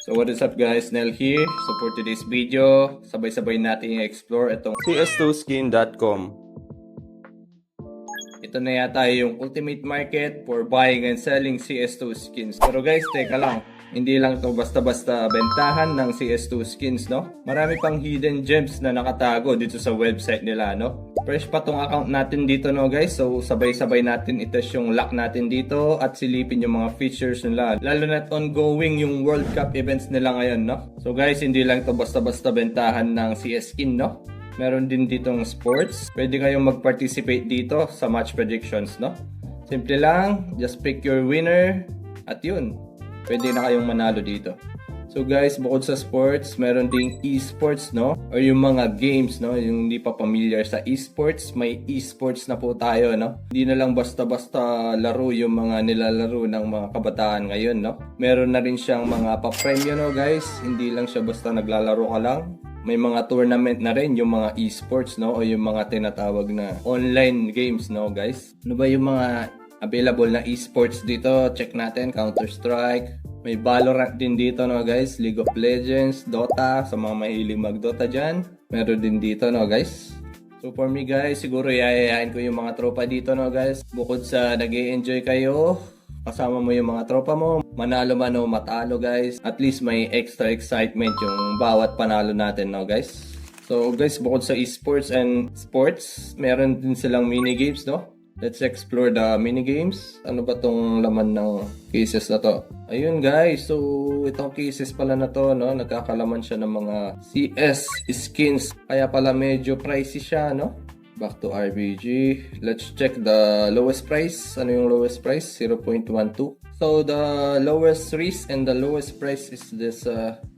So what is up guys, Nel here. So for today's video, sabay-sabay natin i-explore itong cs2skin.com. ito na yata yung ultimate market for buying and selling CS2 skins. Pero guys, teka lang. Hindi lang to basta-basta bentahan ng CS2 skins, no? Marami pang hidden gems na nakatago dito sa website nila, no? Fresh pa tong account natin dito, no guys? So sabay-sabay natin itest yung luck natin dito at silipin yung mga features nila. Lalo na't ongoing yung World Cup events nila ngayon, no? So guys, hindi lang to basta-basta bentahan ng CS skin, no? Meron din ditong sports. Pwede kayong mag-participate dito sa match predictions, no? Simple lang, just pick your winner at yun. Pwede na kayong manalo dito. So guys, bukod sa sports, meron ding esports, no? Or yung mga games, no? Yung hindi pa familiar sa esports, may esports na po tayo, no? Hindi na lang basta-basta laro yung mga nilalaro ng mga kabataan ngayon, no? Meron na rin siyang mga pa-premyo, no guys? Hindi lang siya basta naglalaro ka lang. May mga tournament na rin yung mga esports, no? O yung mga tinatawag na online games, no guys? Ano ba yung mga available na esports dito? Check natin, Counter-Strike. May Valorant din dito, no guys? League of Legends, Dota, sa mga mahilig mag-Dota dyan. Meron din dito, no guys? So for me guys, siguro yayayain ko yung mga tropa dito, no guys? Bukod sa nag-i-enjoy kayo, kasama mo yung mga tropa mo, manalo man o matalo guys, at least may extra excitement yung bawat panalo natin, no guys? So guys, bukod sa esports and sports, meron din silang minigames, no? Let's explore the minigames. Ano ba tong laman ng cases na to? Ayun guys, so itong cases pala na to, no? Nagkakalaman siya ng mga CS skins, kaya pala medyo pricey siya, no? Back to RBG. Let's check the lowest price. Ano yung lowest price? 0.12. So the lowest risk and the lowest price is this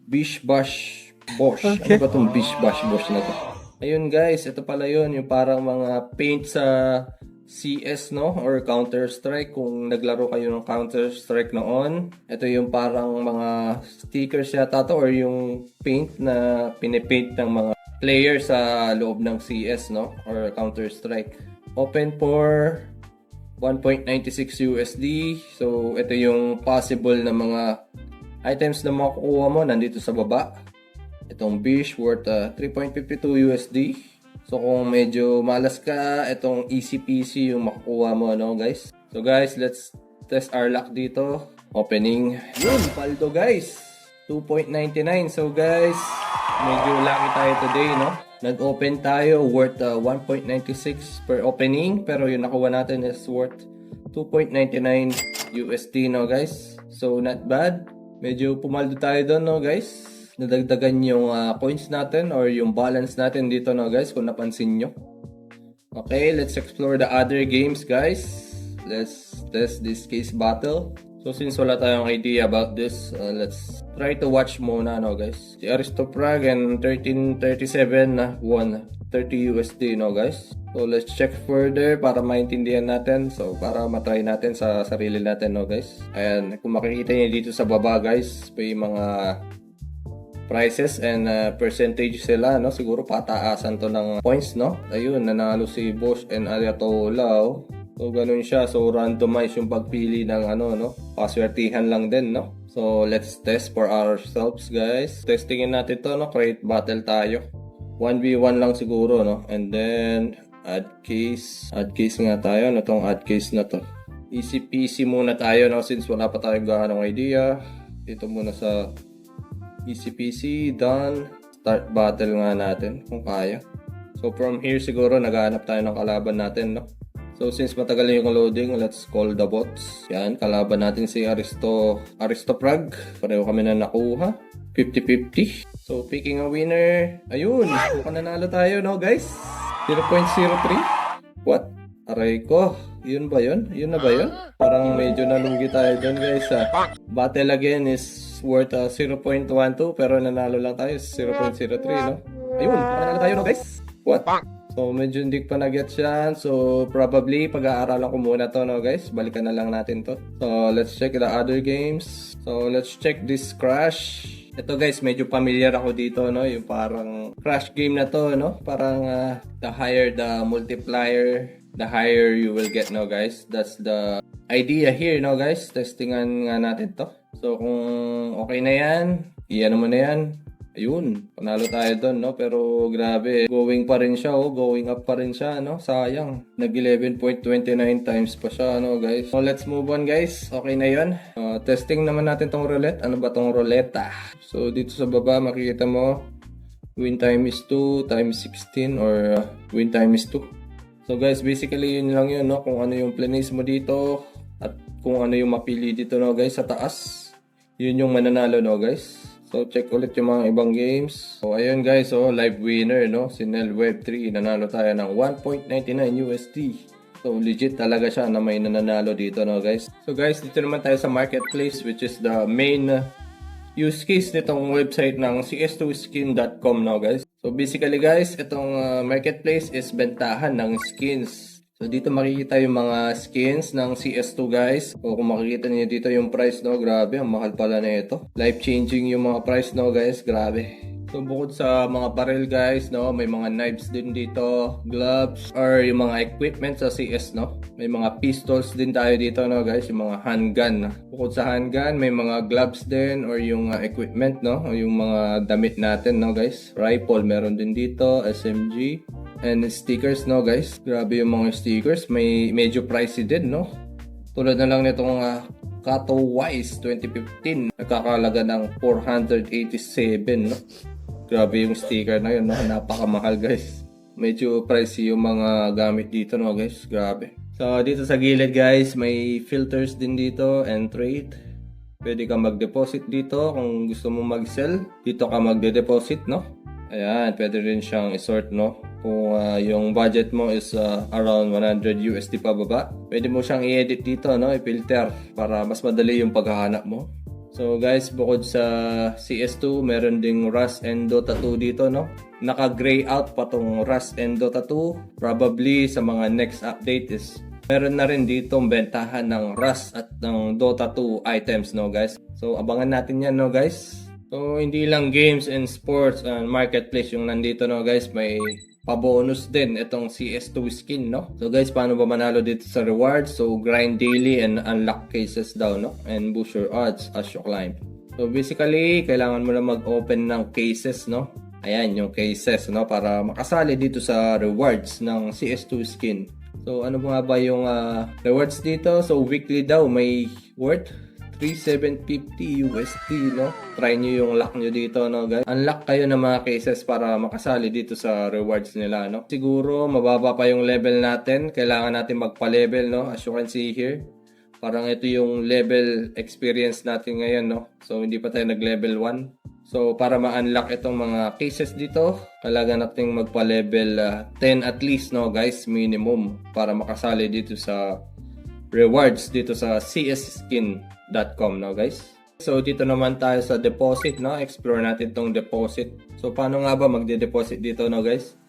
Bish Bash Bosch. Okay. Ano ba itong Bish Bash Bosch na to? Ayun guys, ito pala yun. Yung parang mga paint sa CS, no? Or Counter-Strike. Kung naglaro kayo ng Counter-Strike noon, ito yung parang mga stickers yata to, or yung paint na pinipaint ng mga player sa loob ng CS, no? Or Counter-Strike. Open for 1.96 USD. So, ito yung possible na mga items na makukuha mo nandito sa baba. Itong Bish worth 3.52 USD. So, kung medyo malas ka, itong easy peasy yung makukuha mo, no guys? So, guys, let's test our luck dito. Opening. Yun, paldo guys. 2.99. So, guys, medyo lucky tayo today, no? Nag-open tayo worth 1.96 per opening, pero yung nakuha natin is worth 2.99 USD, no guys? So not bad. Medyo pumaldo tayo doon, no guys? Nadagdagan yung points natin or yung balance natin dito, no guys, kung napansin nyo. Okay, let's explore the other games, guys. Let's test this case battle. So since wala tayong idea about this, let's try to watch muna, no guys. Si Aristoprag and 1337 na won 30 USD, no guys. So let's check further para maintindihan natin. So para matry natin sa sarili natin, no guys. Ayan, kung makikita niyo dito sa baba, guys, may mga prices and percentage sila, no? Siguro pataasan to ng points, no? Ayun, nanalo si Bosch and Ayatollah. So, ganun siya. So, randomize yung pagpili ng ano, no? Paswertihan lang din, no? So, let's test for ourselves, guys. Testingin natin to, no? Create battle tayo. 1v1 lang siguro, no? And then, add case. Add case nga tayo. Ano tong add case na to? Easy peasy muna tayo, no? Since wala pa tayong gaanong idea. Dito muna sa easy peasy. Done. Start battle nga natin, kung kaya. So, from here siguro, naghahanap tayo ng kalaban natin, no? So, since matagal na yung loading, let's call the bots. Yan, kalaban natin si Aristoprag. Pareho kami na nakuha. 50-50. So, picking a winner. Ayun, mukhang nanalo tayo, no guys? 0.03. What? Aray ko. Yun ba yun? Yun na ba yun? Parang medyo nalugi tayo dyan, guys. Battle again is worth 0.12, pero nanalo lang tayo 0.03, no? Ayun, nanalo tayo, no guys? What? So, medyo hindi pa na-get yan. So, probably, pag-aaralan ko muna to, no guys? Balikan na lang natin to. So, let's check the other games. So, let's check this Crash. Ito guys, medyo familiar ako dito, no? Yung parang Crash game na to, no? Parang the higher the multiplier, the higher you will get, no guys? That's the idea here, no guys? Testingan nga natin to. So, kung okay na yan, iyan mo na yan. Ayun, panalo tayo doon, no? Pero grabe, going pa rin siya, oh. Going up pa rin siya, no? Sayang. Nag 11.29 times pa siya, no, guys? So, let's move on, guys. Okay na yun. Testing naman natin tong roulette. Ano ba tong roulette? So, dito sa baba, makikita mo, win time is 2 times 16 or win time is 2. So, guys, basically, yun lang yun, no? Kung ano yung place mo dito at kung ano yung mapili dito, no, guys, sa taas. Yun yung mananalo, no, guys? So, check ulit yung mga ibang games. So, ayun guys, live winner, no? Si Nel Web3, nanalo tayo ng 1.99 USD. So, legit talaga siya na may nananalo dito, no guys? So, guys, dito naman tayo sa marketplace, which is the main use case nitong website ng cs2skin.com, no guys? So, basically guys, itong marketplace is bentahan ng skins. So, dito makikita yung mga skins ng CS2 guys. O kung makikita niyo dito yung price, no, grabe, ang mahal pala na ito. Life-changing yung mga price, no, guys, grabe. So, bukod sa mga barrel guys, no, may mga knives din dito, gloves, or yung mga equipment sa CS, no. May mga pistols din tayo dito, no, guys, yung mga handgun. Bukod sa handgun, may mga gloves din, or yung equipment, no, o yung mga damit natin, no, guys. Rifle, meron din dito, SMG. And stickers, no guys, grabe yung mga stickers, may medyo pricey din, no. Tulad na lang nitong Kato Wise 2015, nagkakalaga ng 487, no. Grabe yung sticker na yun, no, napakamahal guys. Medyo pricey yung mga gamit dito, no guys, grabe. So dito sa gilid guys, may filters din dito and trade. Pwede ka mag-deposit dito kung gusto mo mag-sell. Dito ka magde-deposit, no. Ayan, pwede rin siyang isort, no. Kung yung budget mo is around 100 USD pababa, pwede mo siyang i-edit dito, no, i-filter para mas madali yung paghahanap mo. So guys, bukod sa CS2, meron ding Rust and Dota 2 dito, no. Naka-gray out pa tong Rust and Dota 2. Probably sa mga next update is meron na rin ditong bentahan ng Rust at ng Dota 2 items, no guys. So abangan natin yan, no guys. So hindi lang games and sports and marketplace yung nandito, no guys, may pa-bonus din itong CS2 skin, no? So guys, paano ba manalo dito sa rewards? So grind daily and unlock cases daw, no? And boost your odds as you climb. So basically, kailangan mo na mag-open ng cases, no? Ayan, yung cases, no? Para makasali dito sa rewards ng CS2 skin. So ano ba yung rewards dito? So weekly daw may worth 3,750 USD, no? Try nyo yung luck nyo dito, no guys? Unlock kayo ng mga cases para makasali dito sa rewards nila, no? Siguro, mababa pa yung level natin. Kailangan natin magpa-level, no? As you can see here. Parang ito yung level experience natin ngayon, no? So, hindi pa tayo nag-level 1. So, para ma-unlock itong mga cases dito, kailangan natin magpa-level 10 at least, no guys? Minimum. Para makasali dito sa rewards dito sa CSSkin.com, no guys. So dito naman tayo sa deposit, no. Explore natin tong deposit. So paano nga ba magde-deposit dito, no guys?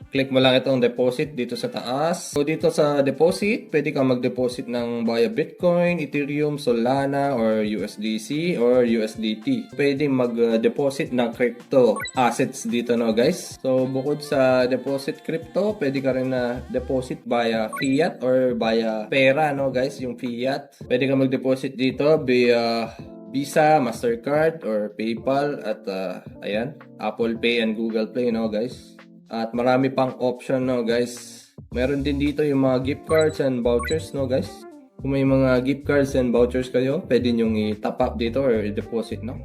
Click mo lang itong deposit dito sa taas. So dito sa deposit, pwede kang mag-deposit ng via Bitcoin, Ethereum, Solana, or USDC, or USDT. Pwede mag-deposit ng crypto assets dito, no guys. So bukod sa deposit crypto, pwede ka rin na deposit via fiat or via pera, no guys, yung fiat. Pwede ka mag-deposit dito via Visa, Mastercard, or PayPal at ayan, Apple Pay and Google Play, no guys. At marami pang option, no guys. Meron din dito yung mga gift cards and vouchers, no guys. Kung may mga gift cards and vouchers kayo, pwede nyo i-top up dito or i-deposit, no.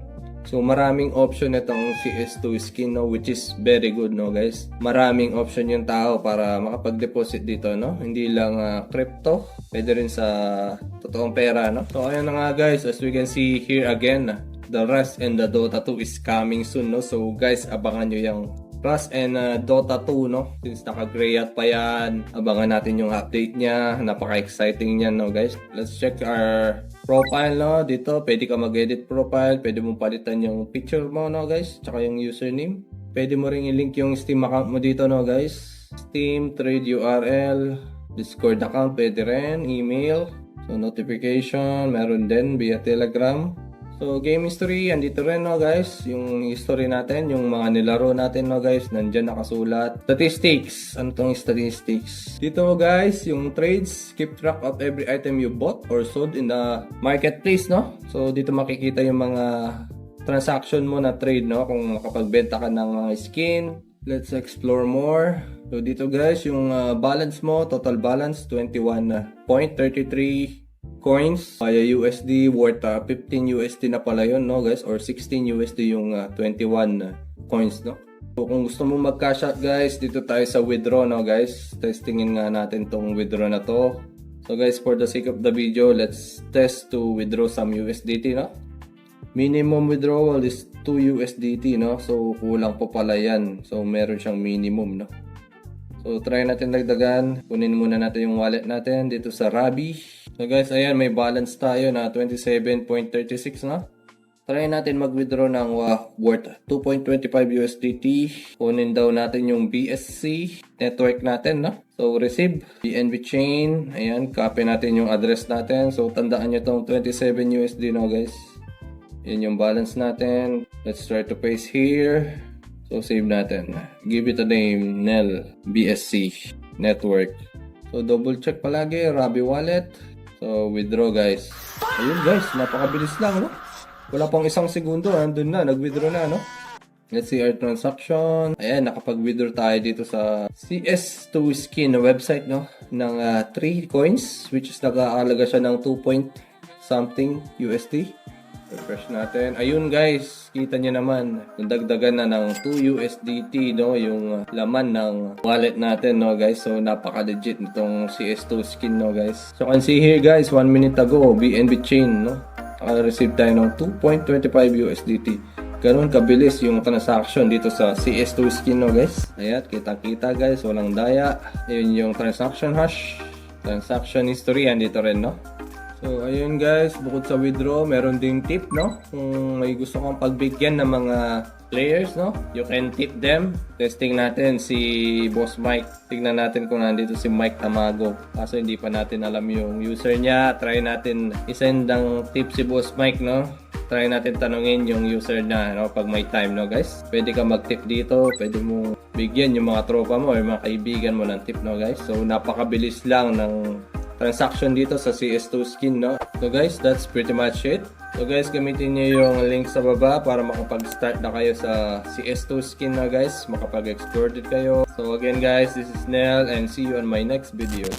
So maraming option itong CS2 skin, no, which is very good, no guys. Maraming option yung tao para makapag-deposit dito, no. Hindi lang crypto, pwede rin sa totoong pera, no. So ayun na nga guys, as we can see here again, the Rust and the Dota 2 is coming soon, no. So guys, abangan nyo yung Rust and Dota 2, no? Since naka-gray out pa yan, abangan natin yung update niya. Napaka-exciting niyan, no guys? Let's check our profile, no? Dito, pwede ka mag-edit profile. Pwede mong palitan yung picture mo, no guys? Tsaka yung username. Pwede mo ring i-link yung Steam account mo dito, no guys? Steam, trade URL, Discord account, pwede rin, email. So, notification, meron din via Telegram. So, game history, andito rin, no guys, yung history natin, yung mga nilaro natin, no guys, nandyan nakasulat. Statistics, ano tong statistics? Dito, guys, yung trades, keep track of every item you bought or sold in the marketplace, no? So, dito makikita yung mga transaction mo na trade, no? Kung makapagbenta ka ng mga skin. Let's explore more. So dito guys, yung balance mo, total balance 21.33 coins via USD worth 15 USD na pala yun, no guys, or 16 USD yung 21 coins, no. So kung gusto mo mag-cash out guys, dito tayo sa withdraw, no guys. Testingin nga natin tong withdraw na to. So guys, for the sake of the video, let's test to withdraw some USDT, no. Minimum withdrawal is 2 USDT, no. So kulang pa pala yan. So meron siyang minimum, no. So try natin dagdagan. Kunin muna natin yung wallet natin dito sa Rabby. So guys, ayan, may balance tayo na 27.36, no. Try natin mag-withdraw ng worth 2.25 USDT. Kunin daw natin yung BSC network natin, no. So receive BNB chain. Ayan, copy natin yung address natin. So tandaan nyo tong 27 USD, no guys. Yan yung balance natin. Let's try to paste here. So save natin. Give it a name, Nel BSC network. So double check palagi, Rabby wallet. So withdraw guys. Ayun guys, napakabilis lang, no? Wala pang isang segundo, andun na, nag-withdraw na, no? Let's see our transaction. Ayan, nakapag-withdraw tayo dito sa CS2 Skin website, no? Ng 3 coins, which is nag-aalaga siya ng 2 point something USD. Refresh natin. Ayun guys, kita nyo naman, nagdagdagan na ng 2 USDT, no, yung laman ng wallet natin, no guys. So napaka-legit nitong CS2 Skin, no guys. So can see here guys, 1 minute ago, BNB chain, no, naka-receive tayo ng 2.25 USDT. Ganun kabilis yung transaction dito sa CS2 Skin, no guys. Ayan, kita-kita guys, walang daya. Ayun yung transaction hash, transaction history, andito rin, no. So, ayun guys, bukod sa withdraw, meron ding tip, no? Kung may gusto kang pagbigyan ng mga players, no? You can tip them. Testing natin si Boss Mike. Tignan natin kung nandito si Mike Tamago. Kaso hindi pa natin alam yung user niya. Try natin isend ng tip si Boss Mike, no? Try natin tanungin yung user na, no? Pag may time, no guys? Pwede ka mag-tip dito. Pwede mo bigyan yung mga tropa mo or mga kaibigan mo ng tip, no guys? So, napakabilis lang ng transaction dito sa CS2 Skin, no? So guys, that's pretty much it. So guys, gamitin niyo yung link sa baba para makapag-start na kayo sa CS2 Skin na guys. Makapag-explore din kayo. So again guys, this is Nel and see you on my next video.